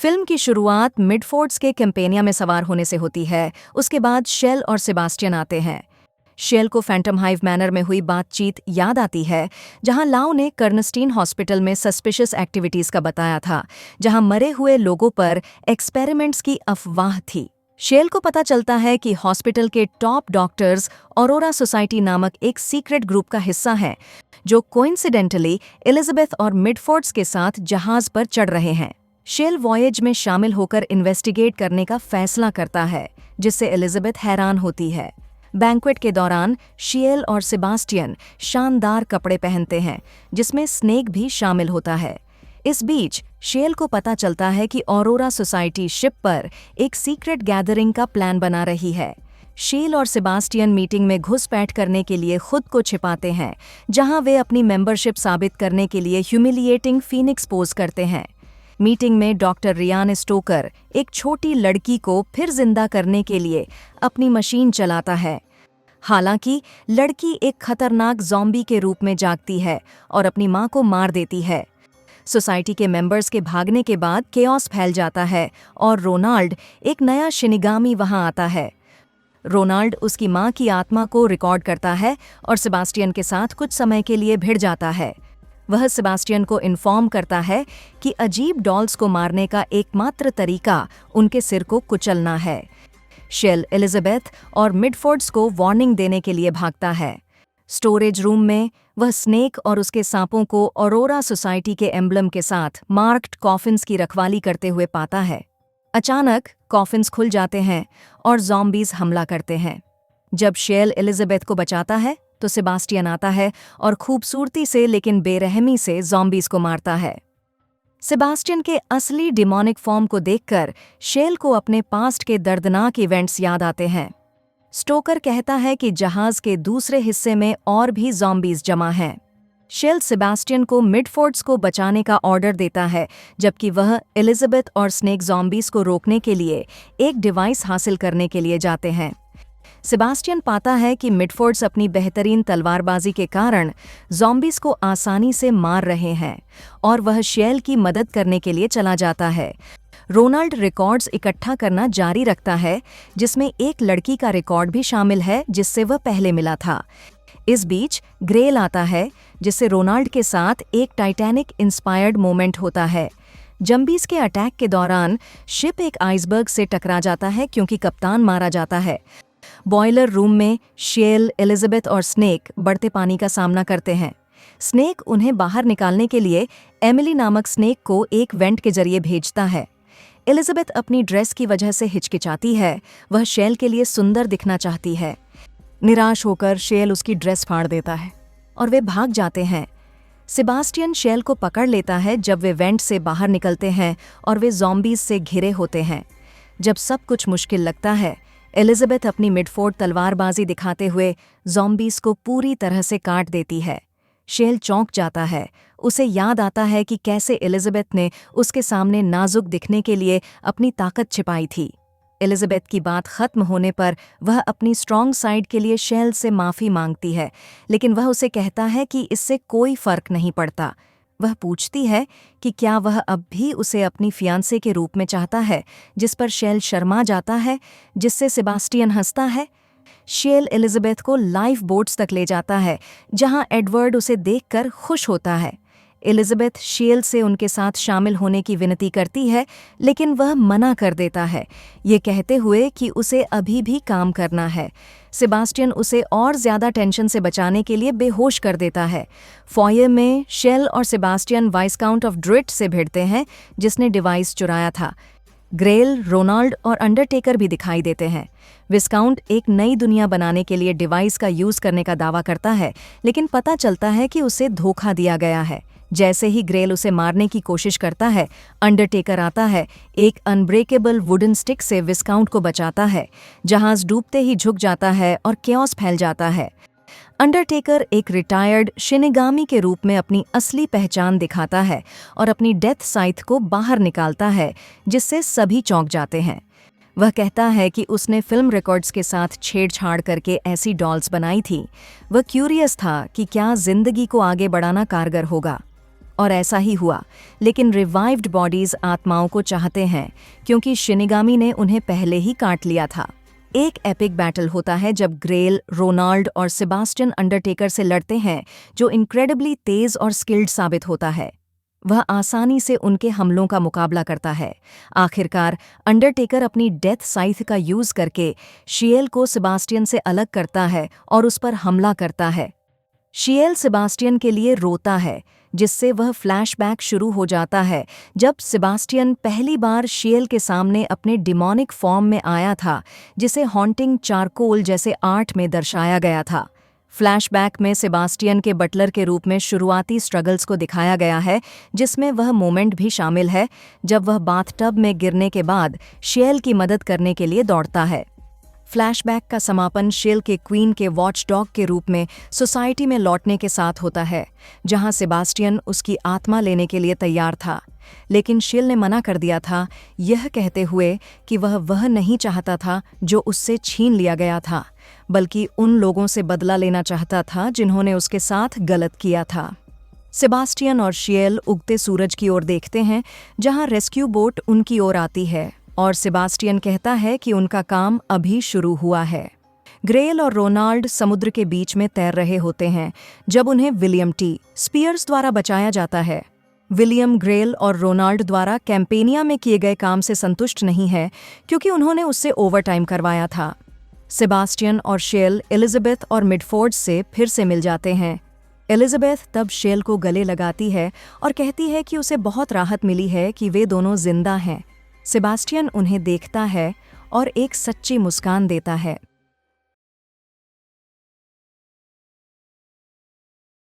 Film की शुरुआत मिडफोर्ड्स के कैंपेनिया में सवार होने से होती है। उसके बाद शेल और सेबास्टियन आते हैं। शेल को फैंटम हाइव मैनर में हुई बातचीत याद आती है, जहां लाउ ने कर्नस्टीन हॉस्पिटल में सस्पिशियस एक्टिविटीज का बताया था, जहां मरे हुए लोगों पर एक्सपेरिमेंट्स की अफवाह थी। शेल को पता चलता है कि हॉस्पिटल के टॉप डॉक्टर्स ऑरोरा सोसाइटी नामक एक सीक्रेट ग्रुप का हिस्सा हैं, जो कोइंसिडेंटली एलिजाबेथ और मिडफोर्ड्स के साथ जहाज पर चढ़ रहे हैं। शेल वॉयेज में शामिल होकर इन्वेस्टिगेट करने का फैसला करता है, जिससे एलिजाबेथ हैरान होती है। बैंक्वेट के दौरान शेल और सेबास्टियन शानदार कपड़े पहनते हैं, जिसमें स्नेक भी शामिल होता है। इस बीच शेल को पता चलता है कि ऑरोरा सोसाइटी शिप पर एक सीक्रेट गैदरिंग का प्लान बना रही है। शेल और सेबास्टियन मीटिंग में घुसपैठ करने के लिए खुद को छिपाते हैं, जहां वे अपनी मेंबरशिप साबित करने के लिए ह्यूमिलिएटिंग फीनिक्स पोज करते हैं। मीटिंग में डॉक्टर रियान स्टोकर एक छोटी लड़की को फिर जिंदा करने के लिए अपनी मशीन चलाता है। हालांकि लड़की एक खतरनाक ज़ॉम्बी के रूप में जागती है और अपनी मां को मार देती है। सोसाइटी के मेंबर्स के भागने के बाद केओस फैल जाता है और रोनाल्ड, एक नया शिनिगामी, वहां आता है। रोनाल्ड उसकी मां की आत्मा को रिकॉर्ड करता है और सेबास्टियन के साथ कुछ समय के लिए भिड़ जाता है। वह सेबास्टियन को इन्फॉर्म करता है कि अजीब डॉल्स को मारने का एकमात्र तरीका उनके सिर को कुचलना है। शेल एलिजाबेथ और मिडफोर्ड्स को वार्निंग देने के लिए भागता है। स्टोरेज रूम में वह स्नेक और उसके सांपों को ऑरोरा सोसाइटी के एम्ब्लम के साथ मार्क्ड कॉफिन्स की रखवाली करते हुए पाता है। अचानक कॉफिन्स खुल जाते हैं और ज़ॉम्बीज हमला करते हैं। जब शेल एलिजाबेथ को बचाता है तो सेबास्टियन आता है और खूबसूरती से लेकिन बेरहमी से ज़ॉम्बीज को मारता है। सेबास्टियन के असली डिमोनिक फॉर्म को देखकर शेल को अपने पास्ट के दर्दनाक इवेंट्स याद आते हैं। स्टोकर कहता है कि जहाज के दूसरे हिस्से में और भी ज़ॉम्बीज जमा हैं। शेल सेबास्टियन को मिडफोर्ड्स को बचाने का ऑर्डर देता है, जबकि वह एलिजाबेथ और स्नेक ज़ॉम्बीज को रोकने के लिए एक डिवाइस हासिल करने के लिए जाते हैं। सेबास्टियन पाता है कि मिडफोर्ड्स अपनी बेहतरीन तलवारबाजी के कारण ज़ॉम्बीज को आसानी से मार रहे हैं और वह शेल की मदद करने के लिए चला जाता है। रोनाल्ड रिकॉर्ड्स इकट्ठा करना जारी रखता है, जिसमें एक लड़की का रिकॉर्ड भी शामिल है जिससे वह पहले मिला था। इस बीच ग्रेल आता है, जिससे रोनाल्ड के साथ एक टाइटैनिक इंस्पायर्ड मोमेंट होता है। ज़ॉम्बीज के अटैक के दौरान शिप एक आइसबर्ग से टकरा जाता है क्योंकि कप्तान मारा जाता है। बॉयलर रूम में शेल, एलिजाबेथ और स्नेक बढ़ते पानी का सामना करते हैं। स्नेक उन्हें बाहर निकालने के लिए एमिली नामक स्नेक को एक वेंट के जरिए भेजता है। एलिजाबेथ अपनी ड्रेस की वजह से हिचकिचाती है। वह शेल के लिए सुंदर दिखना चाहती है। निराश होकर शेल उसकी ड्रेस फाड़ देता है और वे भाग जाते हैं। सेबास्टियन शेल को पकड़ लेता है जब वे वेंट से बाहर निकलते हैं और वे ज़ॉम्बीज से घिरे होते हैं। जब सब कुछ मुश्किल लगता है, एलिजाबेथ अपनी मिडफोर्ड तलवारबाजी दिखाते हुए ज़ॉम्बीज को पूरी तरह से काट देती है। शेल चौंक जाता है। उसे याद आता है कि कैसे एलिजाबेथ ने उसके सामने नाजुक दिखने के लिए अपनी ताकत छिपाई थी। एलिजाबेथ की बात खत्म होने पर वह अपनी स्ट्रॉन्ग साइड के लिए शेल से माफ़ी मांगती है, लेकिन वह उसे कहता है कि इससे कोई फर्क नहीं पड़ता। वह पूछती है कि क्या वह अब भी उसे अपनी फियांसे के रूप में चाहता है, जिस पर शेल शर्मा जाता है, जिससे सेबास्टियन हंसता है। शेल एलिजाबेथ को लाइफ बोट्स तक ले जाता है, जहां एडवर्ड उसे देखकर खुश होता है। एलिजाबेथ शेल से उनके साथ शामिल होने की विनती करती है, लेकिन वह मना कर देता है, ये कहते हुए कि उसे अभी भी काम करना है। सेबास्टियन उसे और ज़्यादा टेंशन से बचाने के लिए बेहोश कर देता है। फॉयर में शेल और सेबास्टियन वाइसकाउंट ऑफ ड्रिट से भिड़ते हैं, जिसने डिवाइस चुराया था। ग्रेल, रोनाल्ड और अंडरटेकर भी दिखाई देते हैं। विस्काउंट एक नई दुनिया बनाने के लिए डिवाइस का यूज़ करने का दावा करता है, लेकिन पता चलता है कि उसे धोखा दिया गया है। जैसे ही ग्रेल उसे मारने की कोशिश करता है, अंडरटेकर आता है, एक अनब्रेकेबल वुडन स्टिक से विस्काउंट को बचाता है। जहाज डूबते ही झुक जाता है और केओस फैल जाता है। अंडरटेकर एक रिटायर्ड शिनिगामी के रूप में अपनी असली पहचान दिखाता है और अपनी डेथ साइथ को बाहर निकालता है, जिससे सभी चौंक जाते हैं। वह कहता है कि उसने फिल्म रिकॉर्ड्स के साथ छेड़छाड़ करके ऐसी डॉल्स बनाई थी। वह क्यूरियस था कि क्या जिंदगी को आगे बढ़ाना कारगर होगा, और ऐसा ही हुआ, लेकिन रिवाइव्ड बॉडीज आत्माओं को चाहते हैं क्योंकि शिनिगामी ने उन्हें पहले ही काट लिया था। एक एपिक बैटल होता है जब ग्रेल, रोनाल्ड और सेबास्टियन अंडरटेकर से लड़ते हैं, जो इनक्रेडिबली तेज और स्किल्ड साबित होता है। वह आसानी से उनके हमलों का मुकाबला करता है। आखिरकार अंडरटेकर अपनी डेथ साइथ का यूज करके शिएल को सेबास्टियन से अलग करता है और उस पर हमला करता है। शिएल सेबास्टियन के लिए रोता है, जिससे वह फ्लैशबैक शुरू हो जाता है जब सेबास्टियन पहली बार शिएल के सामने अपने डिमोनिक फॉर्म में आया था, जिसे हॉन्टिंग चारकोल जैसे आर्ट में दर्शाया गया था। फ्लैशबैक में सेबास्टियन के बटलर के रूप में शुरुआती स्ट्रगल्स को दिखाया गया है, जिसमें वह मोमेंट भी शामिल है जब वह बाथटब में गिरने के बाद शिएल की मदद करने के लिए दौड़ता है। फ्लैशबैक का समापन शिएल के क्वीन के वॉचडॉग के रूप में सोसाइटी में लौटने के साथ होता है, जहां सेबास्टियन उसकी आत्मा लेने के लिए तैयार था, लेकिन शिएल ने मना कर दिया था, यह कहते हुए कि वह नहीं चाहता था जो उससे छीन लिया गया था, बल्कि उन लोगों से बदला लेना चाहता था जिन्होंने उसके साथ गलत किया था। सेबास्टियन और शिएल उगते सूरज की ओर देखते हैं, जहां रेस्क्यू बोट उनकी ओर आती है और सेबास्टियन कहता है कि उनका काम अभी शुरू हुआ है। ग्रेल और रोनाल्ड समुद्र के बीच में तैर रहे होते हैं जब उन्हें विलियम टी. स्पीयर्स द्वारा बचाया जाता है। विलियम ग्रेल और रोनाल्ड द्वारा कैंपेनिया में किए गए काम से संतुष्ट नहीं है क्योंकि उन्होंने उससे ओवरटाइम करवाया था। सेबास्टियन और शिएल एलिजाबेथ और मिडफोर्ड से फिर से मिल जाते हैं। एलिजाबेथ तब शिएल को गले लगाती है और कहती है कि उसे बहुत राहत मिली है कि वे दोनों जिंदा हैं। सेबास्टियन उन्हें देखता है और एक सच्ची मुस्कान देता है।